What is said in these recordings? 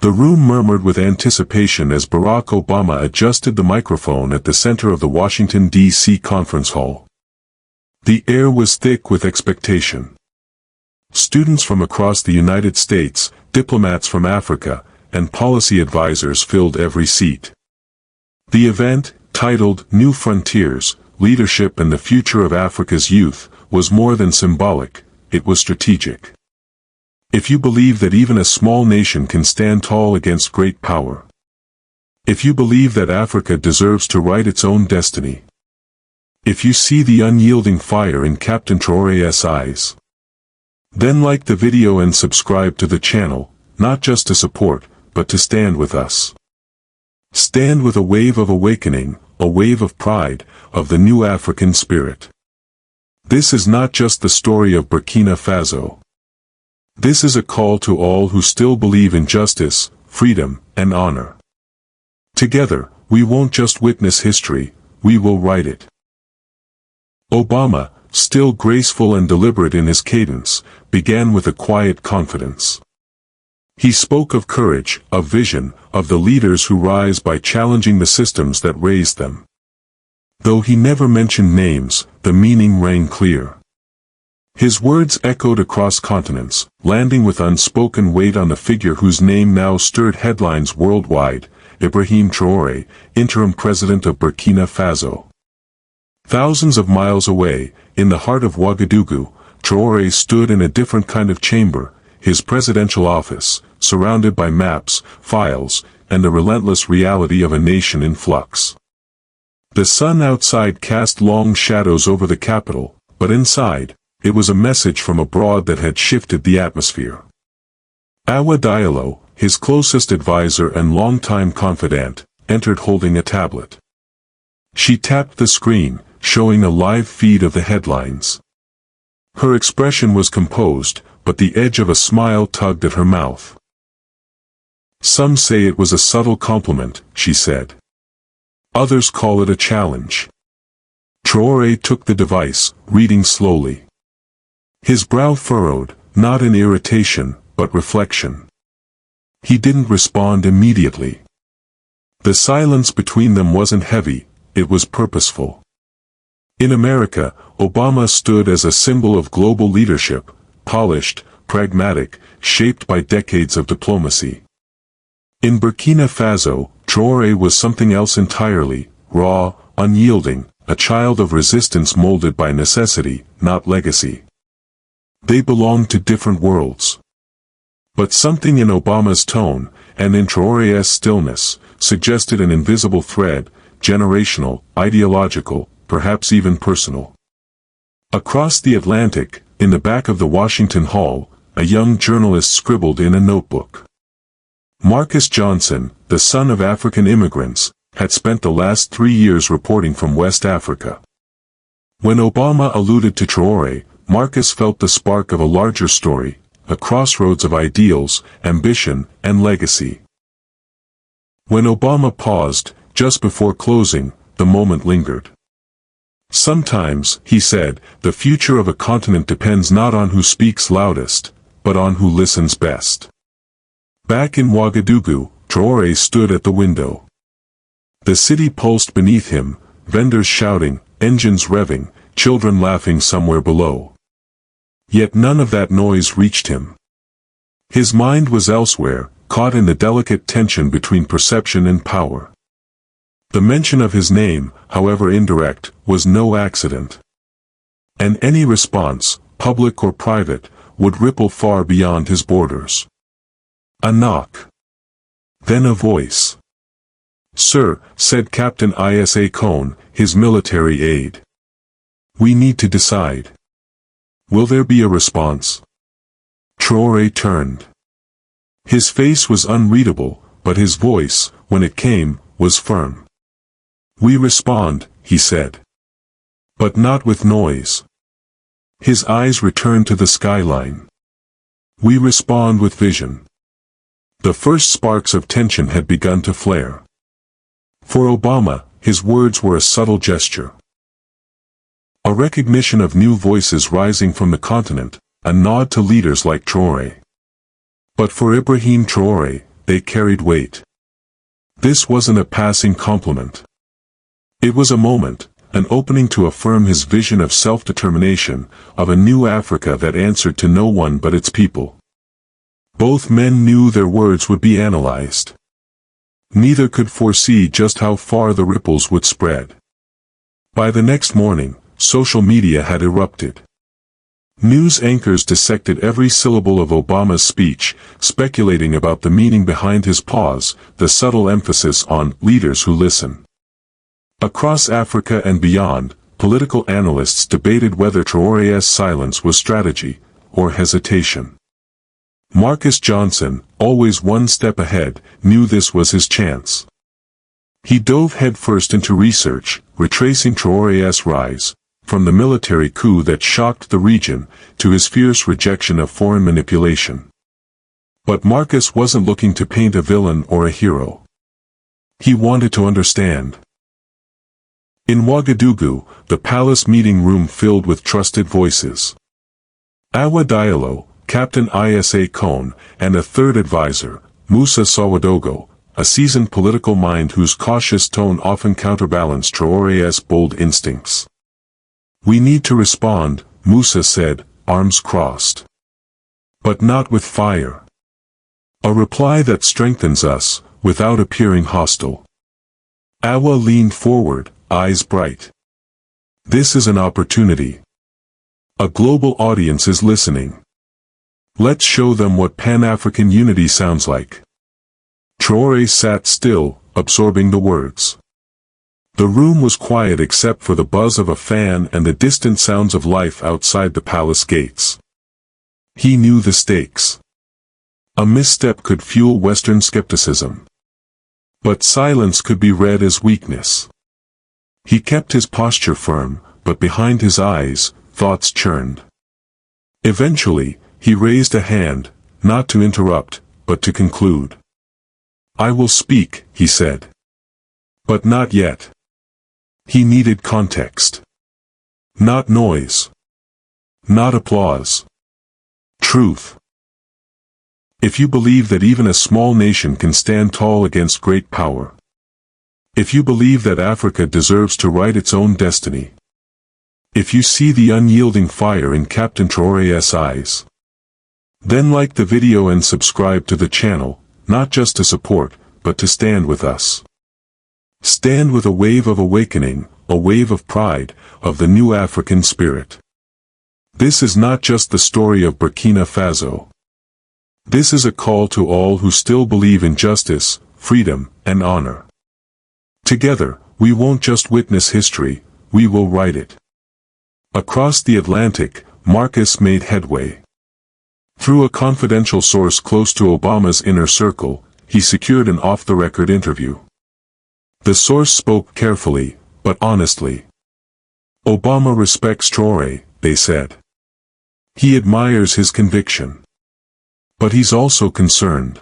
The room murmured with anticipation as Barack Obama adjusted the microphone at the center of the Washington, D.C. conference hall. The air was thick with expectation. Students from across the United States, diplomats from Africa, and policy advisors filled every seat. The event, titled New Frontiers, Leadership and the Future of Africa's Youth, was more than symbolic, it was strategic. If you believe that even a small nation can stand tall against great power, if you believe that Africa deserves to write its own destiny, if you see the unyielding fire in Captain Traoré's eyes, then like the video and subscribe to the channel, not just to support, but to stand with us. Stand with a wave of awakening, a wave of pride, of the new African spirit. This is not just the story of Burkina Faso. This is a call to all who still believe in justice, freedom, and honor. Together, we won't just witness history, we will write it. Obama, still graceful and deliberate in his cadence, began with a quiet confidence. He spoke of courage, of vision, of the leaders who rise by challenging the systems that raised them. Though he never mentioned names, the meaning rang clear. His words echoed across continents, landing with unspoken weight on the figure whose name now stirred headlines worldwide, Ibrahim Traoré, interim president of Burkina Faso. Thousands of miles away, in the heart of Ouagadougou, Traoré stood in a different kind of chamber, his presidential office, surrounded by maps, files, and the relentless reality of a nation in flux. The sun outside cast long shadows over the capital, but inside, it was a message from abroad that had shifted the atmosphere. Awa Diallo, his closest advisor and longtime confidant, entered holding a tablet. She tapped the screen, showing a live feed of the headlines. Her expression was composed, but the edge of a smile tugged at her mouth. Some say it was a subtle compliment, she said. Others call it a challenge. Traoré took the device, reading slowly. His brow furrowed, not in irritation, but reflection. He didn't respond immediately. The silence between them wasn't heavy, it was purposeful. In America, Obama stood as a symbol of global leadership, polished, pragmatic, shaped by decades of diplomacy. In Burkina Faso, Traoré was something else entirely, raw, unyielding, a child of resistance molded by necessity, not legacy. They belonged to different worlds. But something in Obama's tone, and in Traoré's stillness, suggested an invisible thread, generational, ideological, perhaps even personal. Across the Atlantic, in the back of the Washington Hall, a young journalist scribbled in a notebook. Marcus Johnson, the son of African immigrants, had spent the last 3 years reporting from West Africa. When Obama alluded to Traoré, Marcus felt the spark of a larger story, a crossroads of ideals, ambition, and legacy. When Obama paused, just before closing, the moment lingered. Sometimes, he said, the future of a continent depends not on who speaks loudest, but on who listens best. Back in Ouagadougou, Traoré stood at the window. The city pulsed beneath him, vendors shouting, engines revving, children laughing somewhere below. Yet none of that noise reached him. His mind was elsewhere, caught in the delicate tension between perception and power. The mention of his name, however indirect, was no accident. And any response, public or private, would ripple far beyond his borders. A knock. Then a voice. "Sir," said Captain Isa Cohn, his military aide. "We need to decide. Will there be a response?" Traoré turned. His face was unreadable, but his voice, when it came, was firm. "We respond," he said. "But not with noise." His eyes returned to the skyline. "We respond with vision." The first sparks of tension had begun to flare. For Obama, his words were a subtle gesture. A recognition of new voices rising from the continent, a nod to leaders like Traoré. But for Ibrahim Traoré, they carried weight. This wasn't a passing compliment. It was a moment, an opening to affirm his vision of self-determination, of a new Africa that answered to no one but its people. Both men knew their words would be analyzed. Neither could foresee just how far the ripples would spread. By the next morning, social media had erupted. News anchors dissected every syllable of Obama's speech, speculating about the meaning behind his pause, the subtle emphasis on leaders who listen. Across Africa and beyond, political analysts debated whether Traoré's silence was strategy or hesitation. Marcus Johnson, always one step ahead, knew this was his chance. He dove headfirst into research, retracing Traoré's rise, from the military coup that shocked the region, to his fierce rejection of foreign manipulation. But Marcus wasn't looking to paint a villain or a hero. He wanted to understand. In Ouagadougou, the palace meeting room filled with trusted voices. Awa Diallo, Captain Isa Kone, and a third advisor, Moussa Sawadogo, a seasoned political mind whose cautious tone often counterbalanced Traoré's bold instincts. "We need to respond," Moussa said, arms crossed. "But not with fire. A reply that strengthens us, without appearing hostile." Awa leaned forward, eyes bright. "This is an opportunity. A global audience is listening. Let's show them what Pan-African unity sounds like." Traoré sat still, absorbing the words. The room was quiet except for the buzz of a fan and the distant sounds of life outside the palace gates. He knew the stakes. A misstep could fuel Western skepticism. But silence could be read as weakness. He kept his posture firm, but behind his eyes, thoughts churned. Eventually, he raised a hand, not to interrupt, but to conclude. "I will speak," he said. But not yet. He needed context. Not noise. Not applause. Truth. If you believe that even a small nation can stand tall against great power. If you believe that Africa deserves to write its own destiny. If you see the unyielding fire in Captain Traoré's eyes. Then like the video and subscribe to the channel, not just to support, but to stand with us. Stand with a wave of awakening, a wave of pride, of the new African spirit. This is not just the story of Burkina Faso. This is a call to all who still believe in justice, freedom, and honor. Together, we won't just witness history, we will write it. Across the Atlantic, Marcus made headway. Through a confidential source close to Obama's inner circle, he secured an off-the-record interview. The source spoke carefully, but honestly. "Obama respects Traoré," they said. "He admires his conviction. But he's also concerned.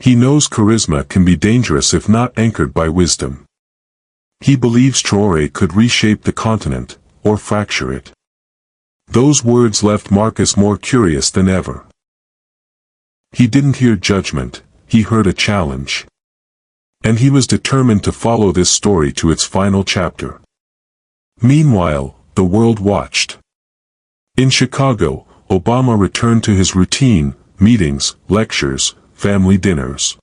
He knows charisma can be dangerous if not anchored by wisdom. He believes Traoré could reshape the continent, or fracture it." Those words left Marcus more curious than ever. He didn't hear judgment, he heard a challenge. And he was determined to follow this story to its final chapter. Meanwhile, the world watched. In Chicago, Obama returned to his routine, meetings, lectures, family dinners.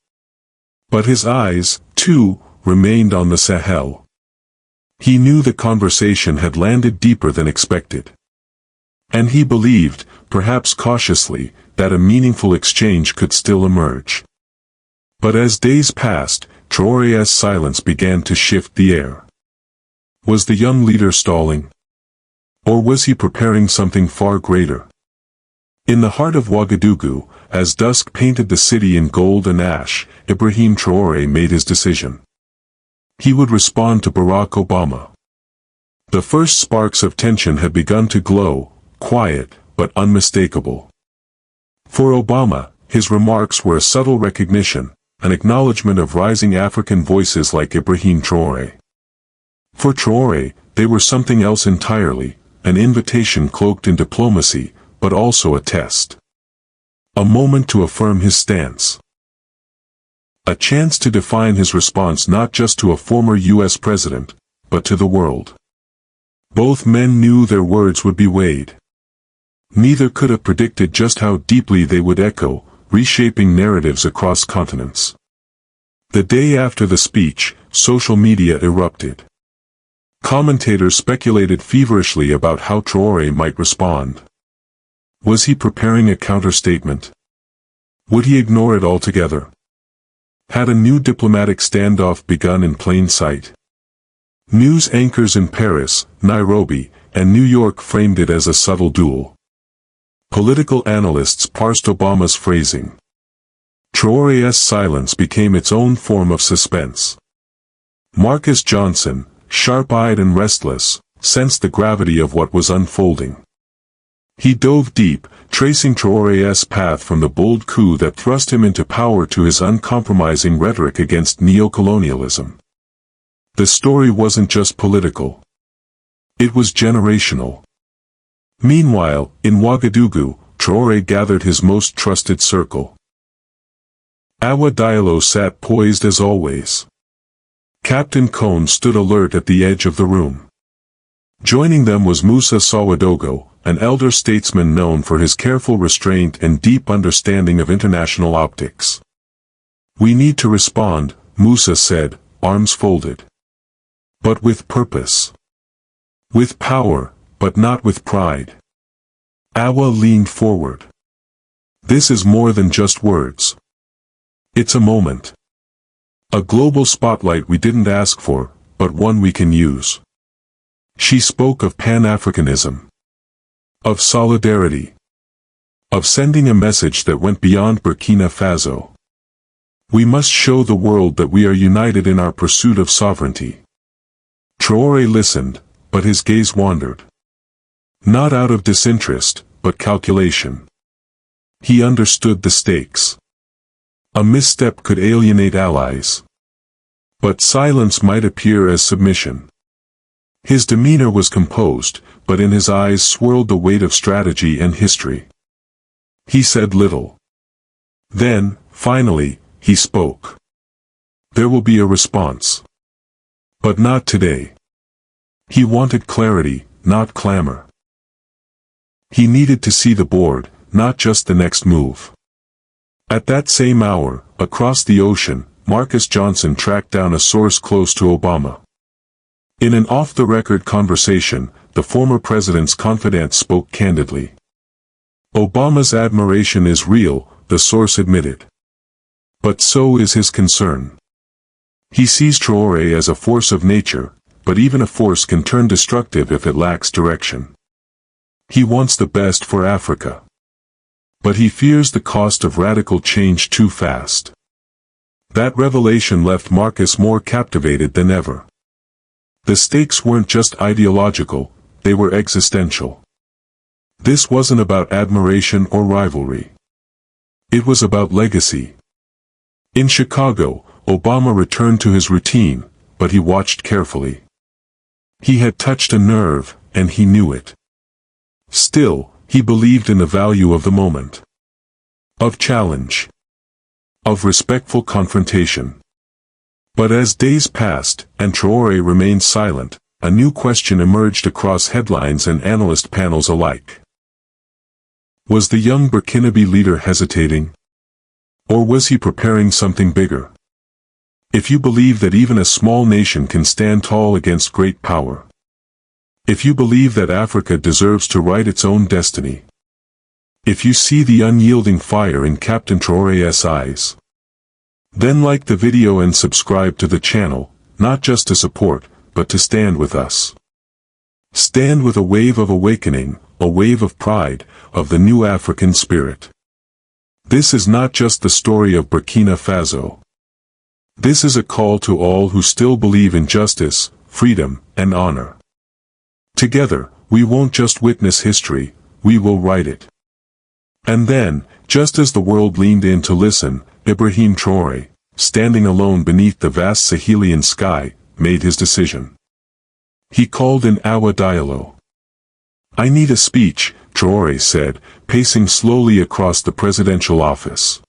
But his eyes, too, remained on the Sahel. He knew the conversation had landed deeper than expected. And he believed, perhaps cautiously, that a meaningful exchange could still emerge. But as days passed, Traoré's silence began to shift the air. Was the young leader stalling? Or was he preparing something far greater? In the heart of Ouagadougou, as dusk painted the city in gold and ash, Ibrahim Traoré made his decision. He would respond to Barack Obama. The first sparks of tension had begun to glow, quiet, but unmistakable. For Obama, his remarks were a subtle recognition, an acknowledgement of rising African voices like Ibrahim Traoré. For Traoré, they were something else entirely, an invitation cloaked in diplomacy, but also a test. A moment to affirm his stance. A chance to define his response not just to a former U.S. president, but to the world. Both men knew their words would be weighed. Neither could have predicted just how deeply they would echo, reshaping narratives across continents. The day after the speech, social media erupted. Commentators speculated feverishly about how Traore might respond. Was he preparing a counter-statement? Would he ignore it altogether? Had a new diplomatic standoff begun in plain sight? News anchors in Paris, Nairobi, and New York framed it as a subtle duel. Political analysts parsed Obama's phrasing. Traore's silence became its own form of suspense. Marcus Johnson, sharp-eyed and restless, sensed the gravity of what was unfolding. He dove deep, tracing Traore's path from the bold coup that thrust him into power to his uncompromising rhetoric against neocolonialism. The story wasn't just political. It was generational. Meanwhile, in Ouagadougou, Traore gathered his most trusted circle. Awa Diallo sat poised as always. Captain Cone stood alert at the edge of the room. Joining them was Musa Sawadogo, an elder statesman known for his careful restraint and deep understanding of international optics. "We need to respond," Musa said, arms folded. "But with purpose. With power, but not with pride." Awa leaned forward. "This is more than just words. It's a moment. A global spotlight we didn't ask for, but one we can use." She spoke of Pan-Africanism. Of solidarity. Of sending a message that went beyond Burkina Faso. "We must show the world that we are united in our pursuit of sovereignty." Traore listened, but his gaze wandered. Not out of disinterest, but calculation. He understood the stakes. A misstep could alienate allies. But silence might appear as submission. His demeanor was composed, but in his eyes swirled the weight of strategy and history. He said little. Then, finally, he spoke. "There will be a response. But not today." He wanted clarity, not clamor. He needed to see the board, not just the next move. At that same hour, across the ocean, Marcus Johnson tracked down a source close to Obama. In an off-the-record conversation, the former president's confidant spoke candidly. "Obama's admiration is real," the source admitted. "But so is his concern. He sees Traore as a force of nature, but even a force can turn destructive if it lacks direction. He wants the best for Africa. But he fears the cost of radical change too fast." That revelation left Marcus more captivated than ever. The stakes weren't just ideological, they were existential. This wasn't about admiration or rivalry. It was about legacy. In Chicago, Obama returned to his routine, but he watched carefully. He had touched a nerve, and he knew it. Still, he believed in the value of the moment. Of challenge. Of respectful confrontation. But as days passed, and Traore remained silent, a new question emerged across headlines and analyst panels alike. Was the young Burkinabe leader hesitating? Or was he preparing something bigger? If you believe that even a small nation can stand tall against great power. If you believe that Africa deserves to write its own destiny. If you see the unyielding fire in Captain Traore's eyes. Then like the video and subscribe to the channel, not just to support, but to stand with us. Stand with a wave of awakening, a wave of pride, of the new African spirit. This is not just the story of Burkina Faso. This is a call to all who still believe in justice, freedom, and honor. Together, we won't just witness history, we will write it. And then, just as the world leaned in to listen, Ibrahim Traoré, standing alone beneath the vast Sahelian sky, made his decision. He called in Awa Diallo. "I need a speech," Traoré said, pacing slowly across the presidential office.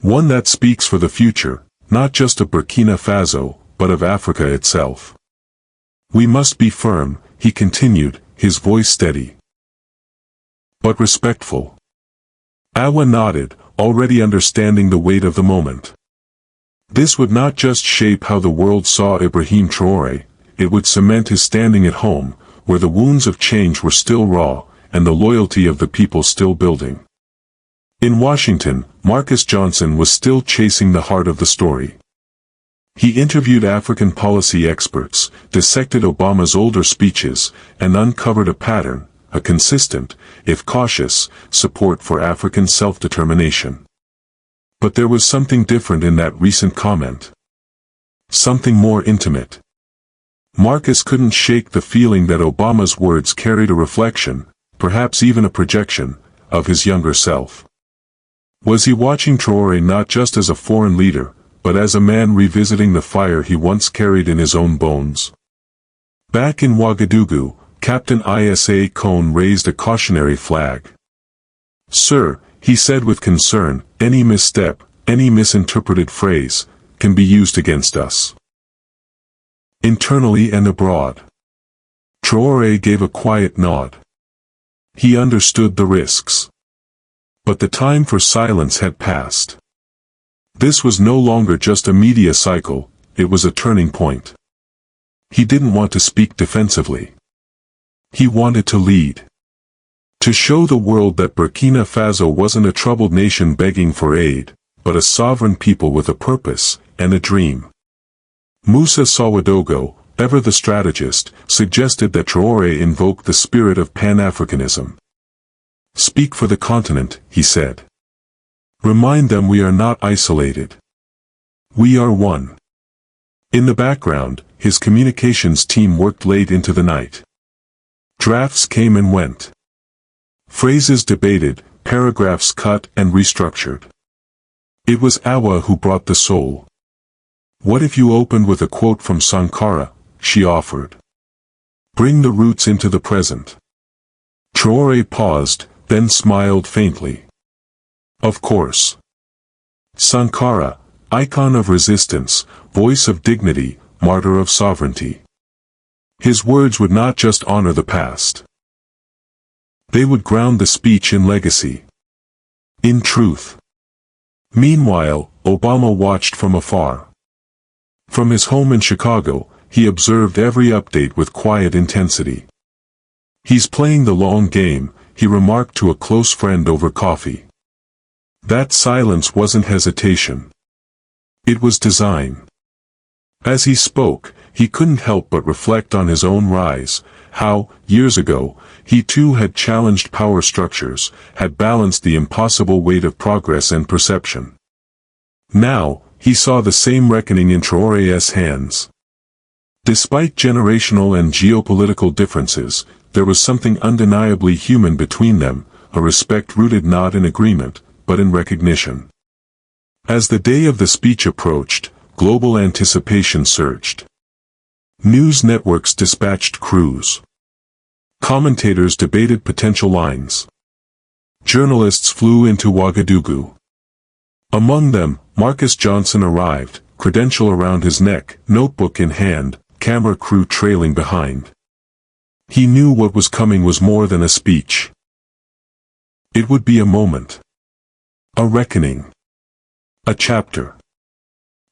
One that speaks for the future, not just of Burkina Faso, but of Africa itself. We must be firm, he continued, his voice steady, but respectful. Awa nodded, already understanding the weight of the moment. This would not just shape how the world saw Ibrahim Traoré, it would cement his standing at home, where the wounds of change were still raw, and the loyalty of the people still building. In Washington, Marcus Johnson was still chasing the heart of the story. He interviewed African policy experts, dissected Obama's older speeches, and uncovered a pattern, a consistent, if cautious, support for African self-determination. But there was something different in that recent comment. Something more intimate. Marcus couldn't shake the feeling that Obama's words carried a reflection, perhaps even a projection, of his younger self. Was he watching Traoré not just as a foreign leader, but as a man revisiting the fire he once carried in his own bones? Back in Ouagadougou, Captain Isa Kone raised a cautionary flag. "Sir," he said with concern, "any misstep, any misinterpreted phrase, can be used against us. Internally and abroad." Traoré gave a quiet nod. He understood the risks. But the time for silence had passed. This was no longer just a media cycle, it was a turning point. He didn't want to speak defensively. He wanted to lead. To show the world that Burkina Faso wasn't a troubled nation begging for aid, but a sovereign people with a purpose, and a dream. Moussa Sawadogo, ever the strategist, suggested that Traoré invoke the spirit of Pan-Africanism. "Speak for the continent," he said. "Remind them we are not isolated. We are one." In the background, his communications team worked late into the night. Drafts came and went. Phrases debated, paragraphs cut and restructured. It was Awa who brought the soul. "What if you opened with a quote from Sankara?" she offered. "Bring the roots into the present." Traoré paused, then smiled faintly. "Of course. Sankara, icon of resistance, voice of dignity, martyr of sovereignty. His words would not just honor the past. They would ground the speech in legacy. In truth. Meanwhile, Obama watched from afar. From his home in Chicago, he observed every update with quiet intensity. "He's playing the long game," he remarked to a close friend over coffee. That silence wasn't hesitation. It was design. As he spoke, he couldn't help but reflect on his own rise, how, years ago, he too had challenged power structures, had balanced the impossible weight of progress and perception. Now, he saw the same reckoning in Traoré's hands. Despite generational and geopolitical differences, there was something undeniably human between them, a respect rooted not in agreement, but in recognition. As the day of the speech approached, global anticipation surged. News networks dispatched crews. Commentators debated potential lines. Journalists flew into Ouagadougou. Among them, Marcus Johnson arrived, credential around his neck, notebook in hand, camera crew trailing behind. He knew what was coming was more than a speech. It would be a moment. A reckoning. A chapter.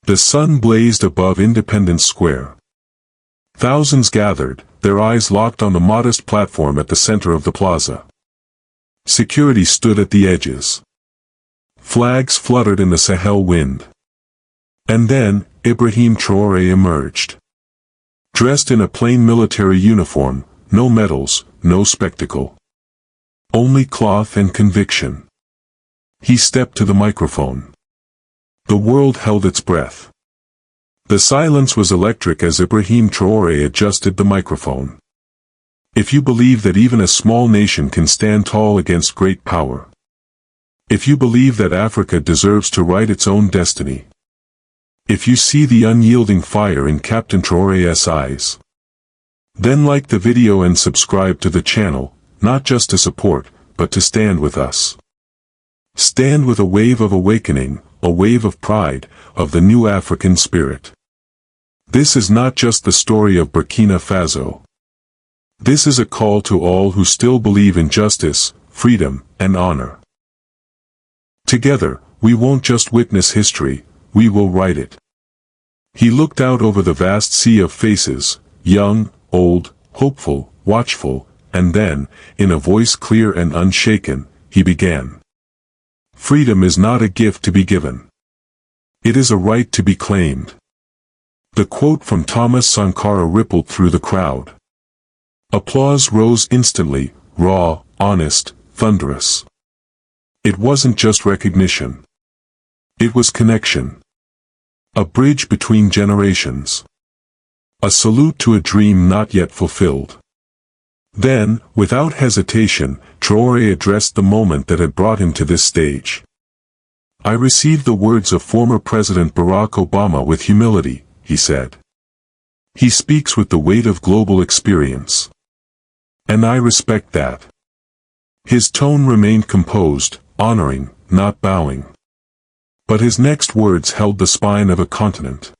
The sun blazed above Independence Square. Thousands gathered, their eyes locked on the modest platform at the center of the plaza. Security stood at the edges. Flags fluttered in the Sahel wind. And then, Ibrahim Traoré emerged. Dressed in a plain military uniform, no medals, no spectacle. Only cloth and conviction. He stepped to the microphone. The world held its breath. The silence was electric as Ibrahim Traoré adjusted the microphone. "If you believe that even a small nation can stand tall against great power. If you believe that Africa deserves to write its own destiny. If you see the unyielding fire in Captain Traoré's eyes. Then like the video and subscribe to the channel, not just to support, but to stand with us. Stand with a wave of awakening, a wave of pride, of the new African spirit. This is not just the story of Burkina Faso. This is a call to all who still believe in justice, freedom, and honor. Together, we won't just witness history, we will write it. He looked out over the vast sea of faces, young, old, hopeful, watchful, and then, in a voice clear and unshaken, he began. Freedom is not a gift to be given. It is a right to be claimed. The quote from Thomas Sankara rippled through the crowd. Applause rose instantly, raw, honest, thunderous. It wasn't just recognition. It was connection. A bridge between generations. A salute to a dream not yet fulfilled. Then, without hesitation, Traore addressed the moment that had brought him to this stage. I received the words of former President Barack Obama with humility, he said. He speaks with the weight of global experience. And I respect that. His tone remained composed, honoring, not bowing. But his next words held the spine of a continent.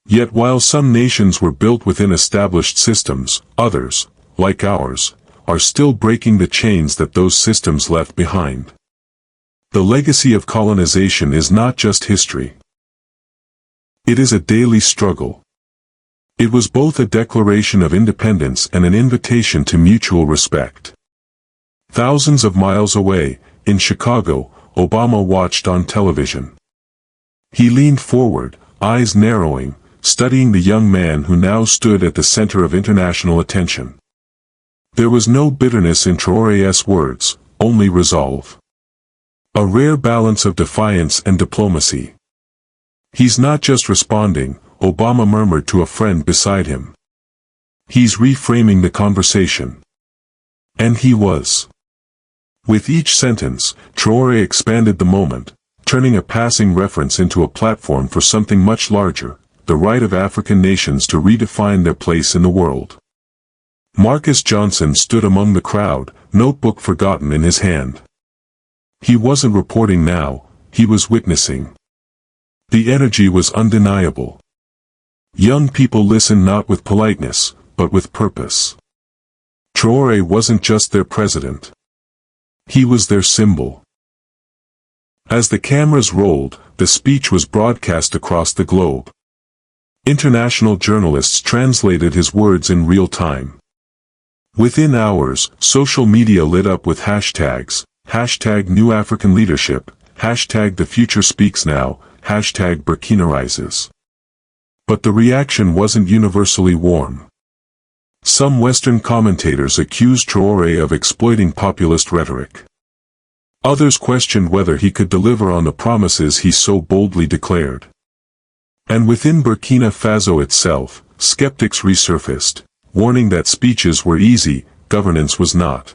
Yet while some nations were built within established systems, others, like ours, are still breaking the chains that those systems left behind. The legacy of colonization is not just history. It is a daily struggle. It was both a declaration of independence and an invitation to mutual respect. Thousands of miles away, in Chicago, Obama watched on television. He leaned forward, eyes narrowing, studying the young man who now stood at the center of international attention. There was no bitterness in Traore's words, only resolve. A rare balance of defiance and diplomacy. He's not just responding, Obama murmured to a friend beside him. He's reframing the conversation. And he was. With each sentence, Traore expanded the moment, turning a passing reference into a platform for something much larger, the right of African nations to redefine their place in the world. Marcus Johnson stood among the crowd, notebook forgotten in his hand. He wasn't reporting now, he was witnessing. The energy was undeniable. Young people listened not with politeness, but with purpose. Traore wasn't just their president. He was their symbol. As the cameras rolled, the speech was broadcast across the globe. International journalists translated his words in real time. Within hours, social media lit up with hashtags, hashtag New African Leadership, hashtag The Future Speaks Now, hashtag Burkina Rises. But the reaction wasn't universally warm. Some Western commentators accused Traore of exploiting populist rhetoric. Others questioned whether he could deliver on the promises he so boldly declared. And within Burkina Faso itself, skeptics resurfaced, warning that speeches were easy, governance was not.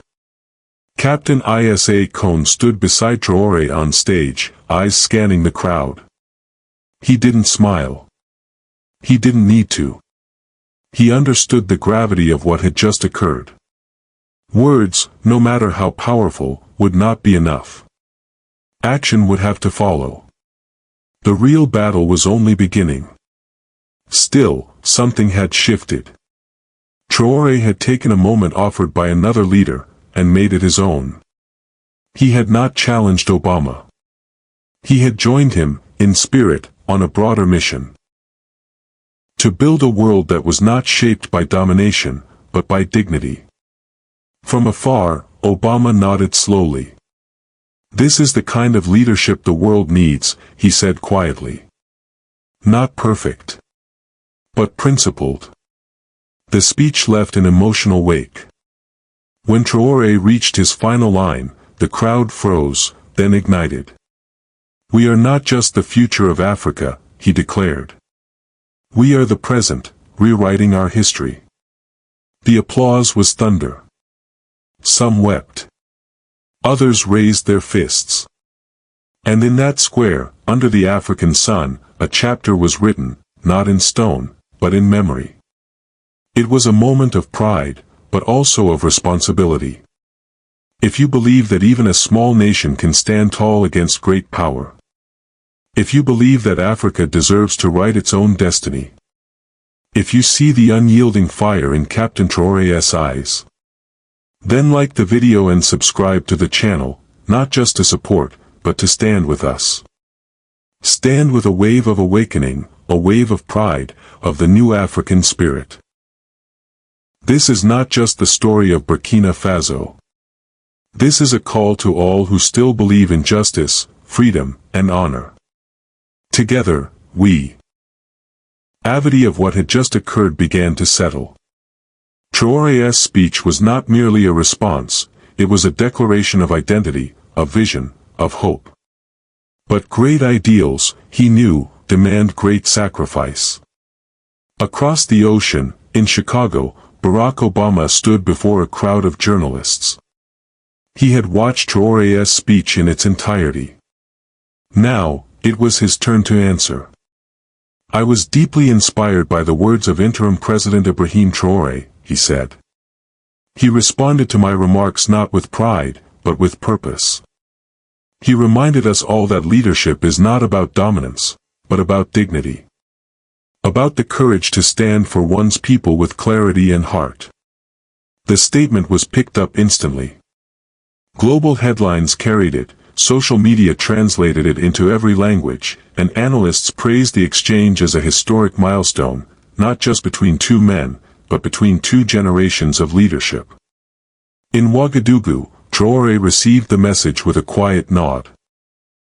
Captain Isa Kone stood beside Traore on stage, eyes scanning the crowd. He didn't smile. He didn't need to. He understood the gravity of what had just occurred. Words, no matter how powerful, would not be enough. Action would have to follow. The real battle was only beginning. Still, something had shifted. Traore had taken a moment offered by another leader, and made it his own. He had not challenged Obama. He had joined him, in spirit, on a broader mission. To build a world that was not shaped by domination, but by dignity. From afar, Obama nodded slowly. This is the kind of leadership the world needs, he said quietly. Not perfect. But principled. The speech left an emotional wake. When Traore reached his final line, the crowd froze, then ignited. We are not just the future of Africa, he declared. We are the present, rewriting our history. The applause was thunder. Some wept. Others raised their fists. And in that square, under the African sun, a chapter was written, not in stone, but in memory. It was a moment of pride, but also of responsibility. If you believe that even a small nation can stand tall against great power, If you believe that Africa deserves to write its own destiny. If you see the unyielding fire in Captain Traoré's eyes. Then like the video and subscribe to the channel, not just to support, but to stand with us. Stand with a wave of awakening, a wave of pride, of the new African spirit. This is not just the story of Burkina Faso. This is a call to all who still believe in justice, freedom, and honor. Together, we. Avity of what had just occurred began to settle. Traoré's speech was not merely a response, it was a declaration of identity, of vision, of hope. But great ideals, he knew, demand great sacrifice. Across the ocean, in Chicago, Barack Obama stood before a crowd of journalists. He had watched Traoré's speech in its entirety. Now, it was his turn to answer. I was deeply inspired by the words of Interim President Ibrahim Traoré, he said. He responded to my remarks not with pride, but with purpose. He reminded us all that leadership is not about dominance, but about dignity. About the courage to stand for one's people with clarity and heart. The statement was picked up instantly. Global headlines carried it, social media translated it into every language, and analysts praised the exchange as a historic milestone, not just between two men, but between two generations of leadership. In Ouagadougou, Traoré received the message with a quiet nod.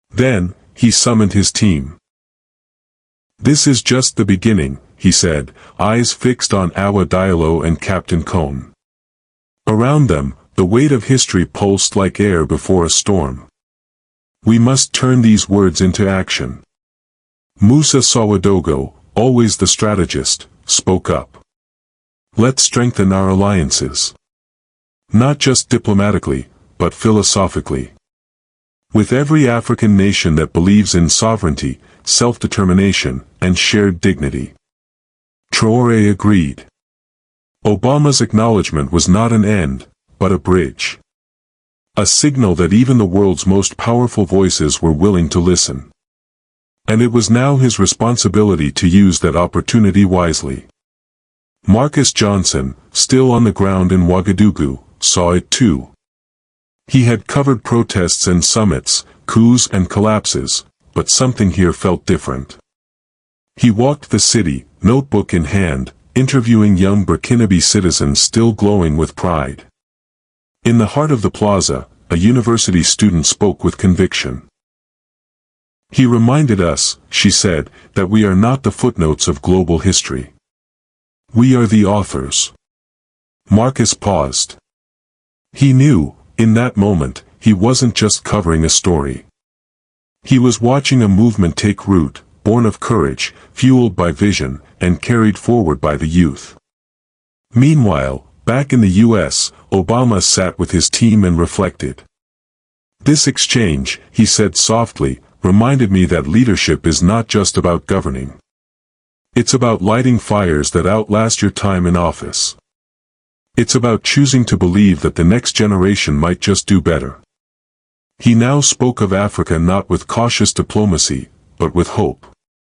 Then, he summoned his team. This is just the beginning, he said, eyes fixed on Awa Diallo and Captain Cone. Around them, the weight of history pulsed like air before a storm. We must turn these words into action. Moussa Sawadogo, always the strategist, spoke up. Let's strengthen our alliances. Not just diplomatically, but philosophically. With every African nation that believes in sovereignty, self-determination, and shared dignity. Traoré agreed. Obama's acknowledgement was not an end, but a bridge. A signal that even the world's most powerful voices were willing to listen. And it was now his responsibility to use that opportunity wisely. Marcus Johnson, still on the ground in Ouagadougou, saw it too. He had covered protests and summits, coups and collapses, but something here felt different. He walked the city, notebook in hand, interviewing young Burkinabe citizens still glowing with pride. In the heart of the plaza, a university student spoke with conviction. He reminded us, she said, that we are not the footnotes of global history. We are the authors. Marcus paused. He knew, in that moment, he wasn't just covering a story. He was watching a movement take root, born of courage, fueled by vision, and carried forward by the youth. Meanwhile, back in the U.S., Obama sat with his team and reflected. This exchange, he said softly, reminded me that leadership is not just about governing. It's about lighting fires that outlast your time in office. It's about choosing to believe that the next generation might just do better. He now spoke of Africa not with cautious diplomacy, but with hope.